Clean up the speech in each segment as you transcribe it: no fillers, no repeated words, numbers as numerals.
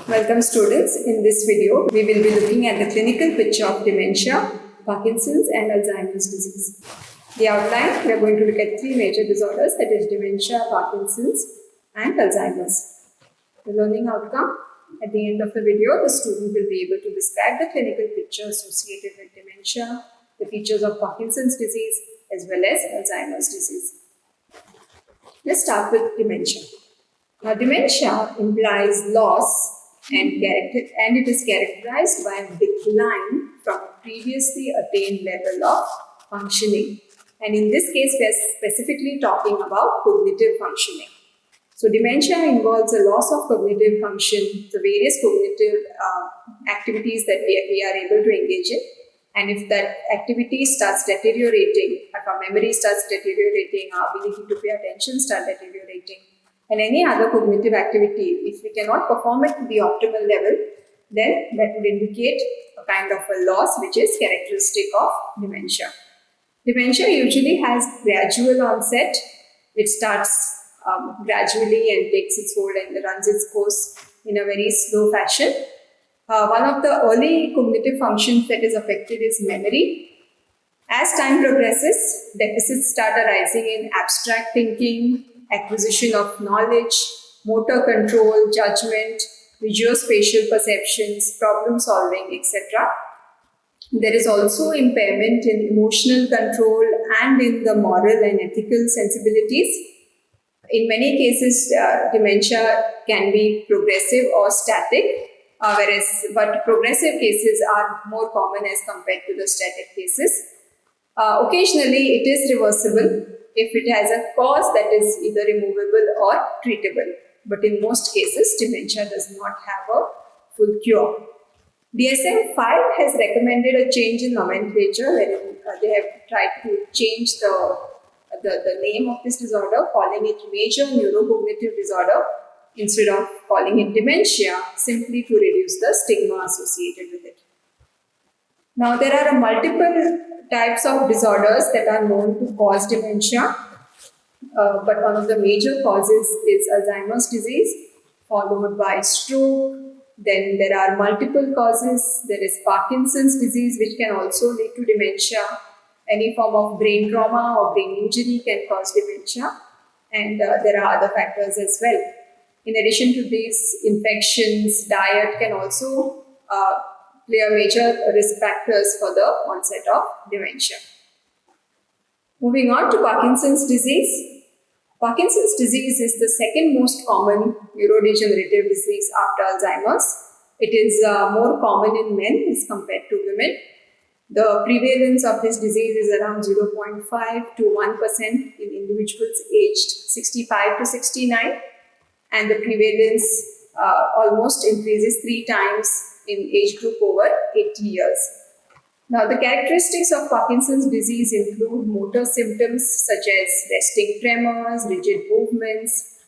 Welcome students. In this video, we will be looking at the clinical picture of dementia, Parkinson's and Alzheimer's disease. The outline, we are going to look at three major disorders, that is dementia, Parkinson's and Alzheimer's. The learning outcome, at the end of the video, the student will be able to describe the clinical picture associated with dementia, the features of Parkinson's disease as well as Alzheimer's disease. Let's start with dementia. Now, dementia implies loss and it is characterized by a decline from a previously attained level of functioning. And in this case, we are specifically talking about cognitive functioning. So, dementia involves a loss of cognitive function, the various cognitive activities that we are able to engage in. And if that activity starts deteriorating, if our memory starts deteriorating, our ability to pay attention starts deteriorating, and any other cognitive activity, if we cannot perform it to the optimal level, then that would indicate a kind of a loss which is characteristic of dementia. Dementia usually has gradual onset. It starts gradually and takes its hold and runs its course in a very slow fashion. One of the early cognitive functions that is affected is memory. As time progresses, deficits start arising in abstract thinking, acquisition of knowledge, motor control, judgment, visuospatial perceptions, problem solving, etc. There is also impairment in emotional control and in the moral and ethical sensibilities. In many cases, dementia can be progressive or static, but progressive cases are more common as compared to the static cases. Occasionally, it is reversible if it has a cause that is either removable or treatable. But in most cases, dementia does not have a full cure. DSM-5 has recommended a change in nomenclature wherein they have tried to change the name of this disorder, calling it major neurocognitive disorder instead of calling it dementia, simply to reduce the stigma associated with it. Now, there are multiple types of disorders that are known to cause dementia, but one of the major causes is Alzheimer's disease, followed by stroke. Then there are multiple causes. There is Parkinson's disease, which can also lead to dementia. Any form of brain trauma or brain injury can cause dementia, and there are other factors as well. In addition to these, infections, diet can also play a major risk factors for the onset of dementia. Moving on to Parkinson's disease. Parkinson's disease is the second most common neurodegenerative disease after Alzheimer's. It is more common in men as compared to women. The prevalence of this disease is around 0.5 to 1% in individuals aged 65 to 69, and the prevalence almost increases 3 times in age group over 80 years. Now, the characteristics of Parkinson's disease include motor symptoms such as resting tremors, rigid movements,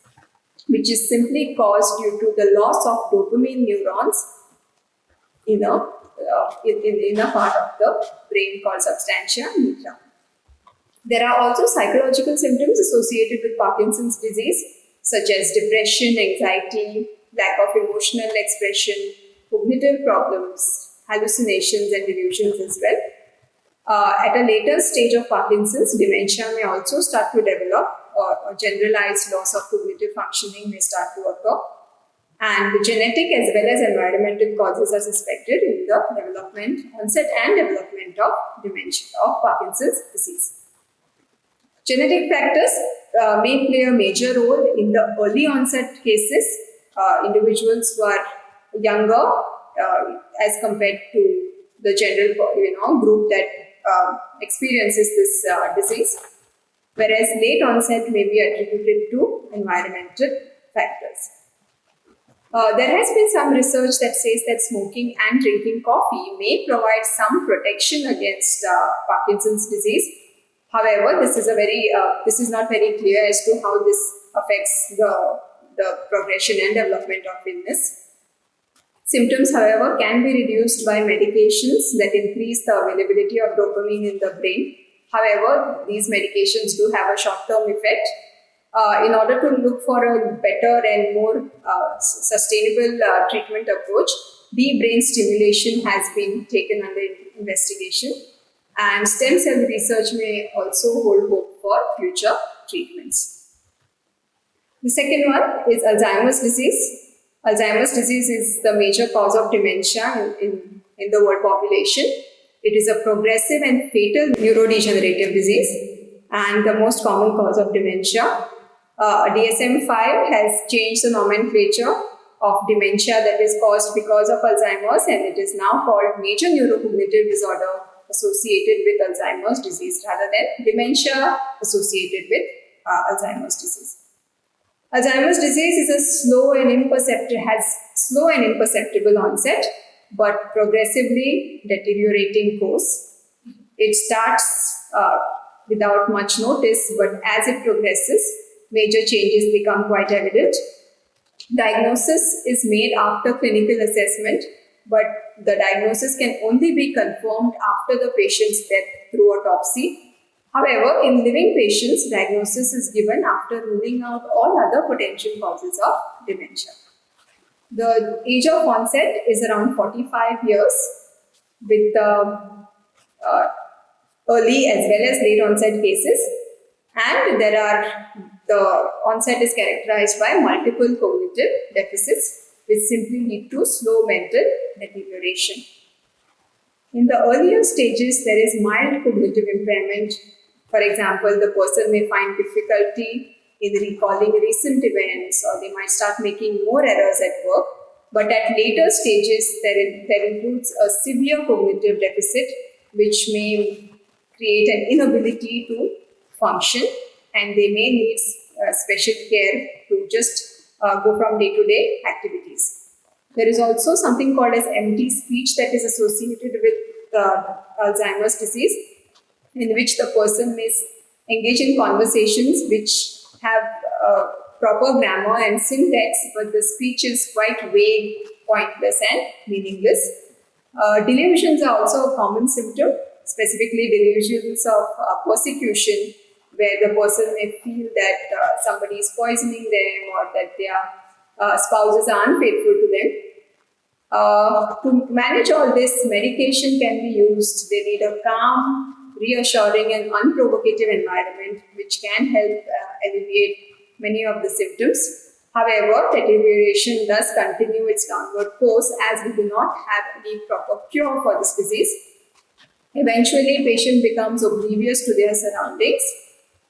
which is simply caused due to the loss of dopamine neurons in a part of the brain called substantia nigra. There are also psychological symptoms associated with Parkinson's disease, such as depression, anxiety, lack of emotional expression, cognitive problems, hallucinations and delusions as well. At a later stage of Parkinson's, dementia may also start to develop, or generalized loss of cognitive functioning may start to occur. And genetic as well as environmental causes are suspected in the onset and development of dementia, of Parkinson's disease. Genetic factors may play a major role in the early onset cases. Individuals who are younger as compared to the general group that experiences this disease, whereas late onset may be attributed to environmental factors. There has been some research that says that smoking and drinking coffee may provide some protection against Parkinson's disease. However, this is not very clear as to how this affects the progression and development of illness. Symptoms, however, can be reduced by medications that increase the availability of dopamine in the brain. However, these medications do have a short-term effect, in order to look for a better and more sustainable treatment approach, deep brain stimulation has been taken under investigation, and stem cell research may also hold hope for future treatments. The second one is Alzheimer's disease. Alzheimer's disease is the major cause of dementia in the world population. It is a progressive and fatal neurodegenerative disease and the most common cause of dementia. DSM-5 has changed the nomenclature of dementia that is caused because of Alzheimer's, and it is now called major neurocognitive disorder associated with Alzheimer's disease rather than dementia associated with Alzheimer's disease. Alzheimer's disease is has slow and imperceptible onset, but progressively deteriorating course. It starts without much notice, but as it progresses, major changes become quite evident. Diagnosis is made after clinical assessment, but the diagnosis can only be confirmed after the patient's death through autopsy. However, in living patients, diagnosis is given after ruling out all other potential causes of dementia. The age of onset is around 45 years with early as well as late onset cases, and the onset is characterized by multiple cognitive deficits which simply lead to slow mental deterioration. In the earlier stages, there is mild cognitive impairment. For example, the person may find difficulty in recalling recent events, or they might start making more errors at work. But at later stages, there includes a severe cognitive deficit, which may create an inability to function, and they may need special care to just go from day-to-day activities. There is also something called as empty speech that is associated with Alzheimer's disease, in which the person may engage in conversations which have proper grammar and syntax, but the speech is quite vague, pointless, and meaningless. Delusions are also a common symptom, specifically delusions of persecution, where the person may feel that somebody is poisoning them or that their spouses are unfaithful to them. To manage all this, medication can be used. They need a calm, reassuring, and unprovocative environment which can help alleviate many of the symptoms. However, deterioration does continue its downward course as we do not have any proper cure for this disease. Eventually, patient becomes oblivious to their surroundings,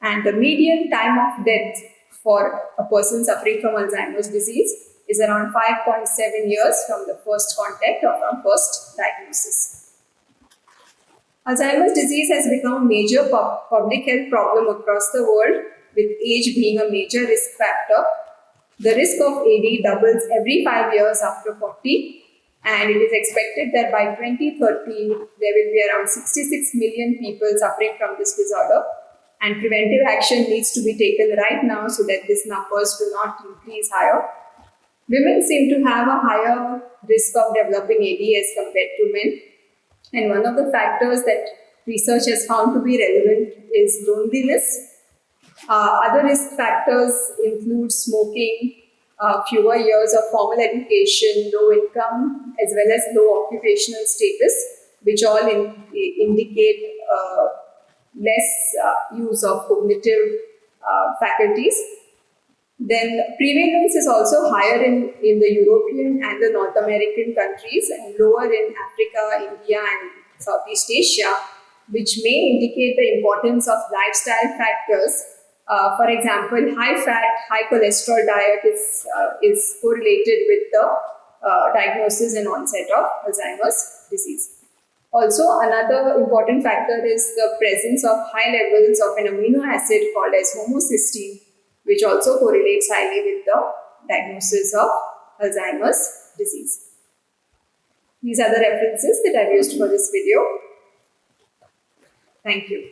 and the median time of death for a person suffering from Alzheimer's disease is around 5.7 years from the first contact or from first diagnosis. Alzheimer's disease has become a major public health problem across the world, with age being a major risk factor. The risk of AD doubles every 5 years after 40, and it is expected that by 2030, there will be around 66 million people suffering from this disorder, and preventive action needs to be taken right now so that these numbers do not increase higher. Women seem to have a higher risk of developing AD as compared to men, and one of the factors that research has found to be relevant is loneliness. Other risk factors include smoking, fewer years of formal education, low income, as well as low occupational status, which all indicate less use of cognitive faculties. Then prevalence is also higher in the European and the North American countries and lower in Africa, India, and Southeast Asia, which may indicate the importance of lifestyle factors. For example, high-fat, high-cholesterol diet is correlated with the diagnosis and onset of Alzheimer's disease. Also, another important factor is the presence of high levels of an amino acid called as homocysteine, which also correlates highly with the diagnosis of Alzheimer's disease. These are the references that I've used for this video. Thank you.